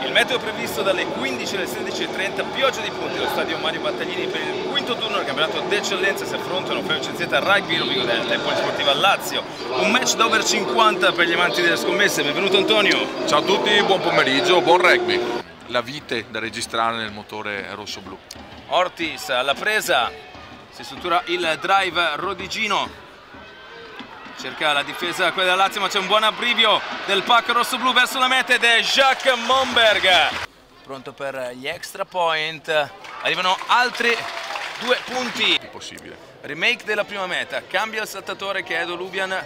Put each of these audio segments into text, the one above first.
Il meteo previsto dalle 15 alle 16:30, pioggia di punti allo stadio Mario Battaglini per il quinto turno del campionato d'eccellenza. Si affrontano FMCZ Rugby Rovigo Delta e Polisportiva Lazio. Un match da over 50 per gli amanti delle scommesse. Benvenuto Antonio. Ciao a tutti, buon pomeriggio, buon rugby. La vite da registrare nel motore rosso-blu. Ortiz alla presa, si struttura il drive Rodigino. Cerca la difesa quella della Lazio, ma c'è un buon abbrivio del pack rosso-blu verso la meta ed è Jacques Momberg. Pronto per gli extra point. Arrivano altri 2 punti. Possibile. Remake della prima meta. Cambia il saltatore che è Edo Lubian.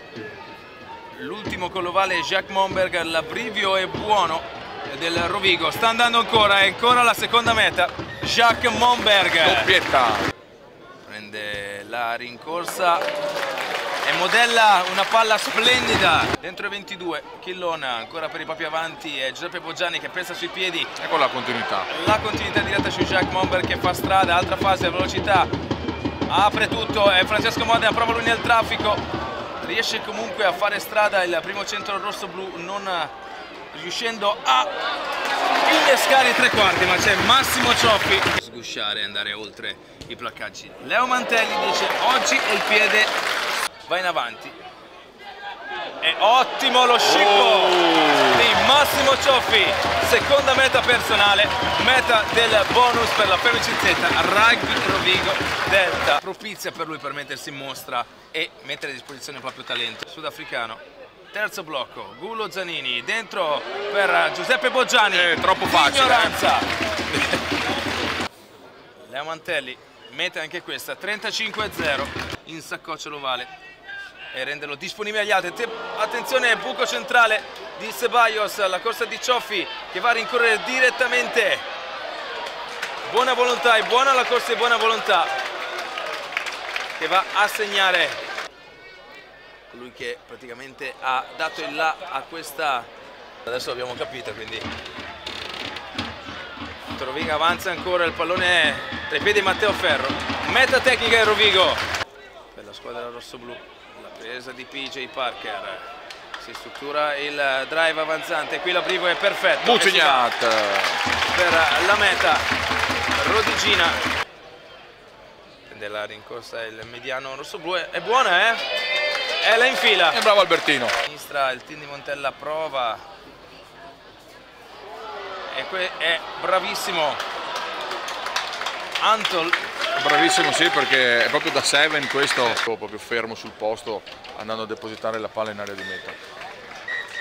L'ultimo con l'ovale è Jacques Momberg. L'abbrivio è buono del Rovigo. Sta andando ancora, è ancora la seconda meta. Jacques Momberg. Doppietta. Prende la rincorsa. E modella una palla splendida dentro i 22. Chillona ancora per i propri avanti, è Giuseppe Boggiani che pensa sui piedi. Ecco la continuità. La continuità diretta su Jacques Momberg che fa strada, altra fase, velocità, apre tutto, è Francesco Modena, prova lui nel traffico, riesce comunque a fare strada il primo centro rosso-blu, non riuscendo a innescare i 3/4, ma c'è Massimo Cioffi sgusciare e andare oltre i placcaggi. Leo Mantelli dice oggi ho il piede, va in avanti. È ottimo lo scippo di Massimo Cioffi, seconda meta personale, meta del bonus per la FMCZ Rugby Rovigo Delta. Propizia per lui per mettersi in mostra e mettere a disposizione il proprio talento. Sudafricano, terzo blocco, Gulo Zanini, dentro per Giuseppe Boggiani. Troppo facile. Ignoranza. Leo Mantelli mette anche questa, 35-0, in saccoccia l'ovale e renderlo disponibile agli altri. Attenzione, buco centrale di Ceballos, la corsa di Cioffi che va a rincorrere direttamente. Buona volontà, è buona la corsa di buona volontà che va a segnare colui che praticamente ha dato il là a questa. Adesso l'abbiamo capito, quindi Rovigo avanza ancora, il pallone è tra i piedi di Matteo Ferro. Meta tecnica di Rovigo per la squadra rossoblu. Presa di PJ Parker, si struttura il drive avanzante, qui l'abbrivio è perfetto. Bucignat per la meta, Rodigina della rincorsa il mediano rosso-blu, è buona e la infila. E bravo Albertino. A sinistra il team di Montella prova e è bravissimo Antol. Bravissimo, sì, perché è proprio da 7 questo, proprio fermo sul posto andando a depositare la palla in area di meta.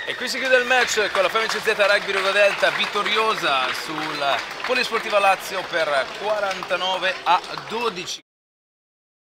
E qui si chiude il match con la FMCZ Rugby Rovigo Delta vittoriosa sul Polisportiva Lazio per 49-12.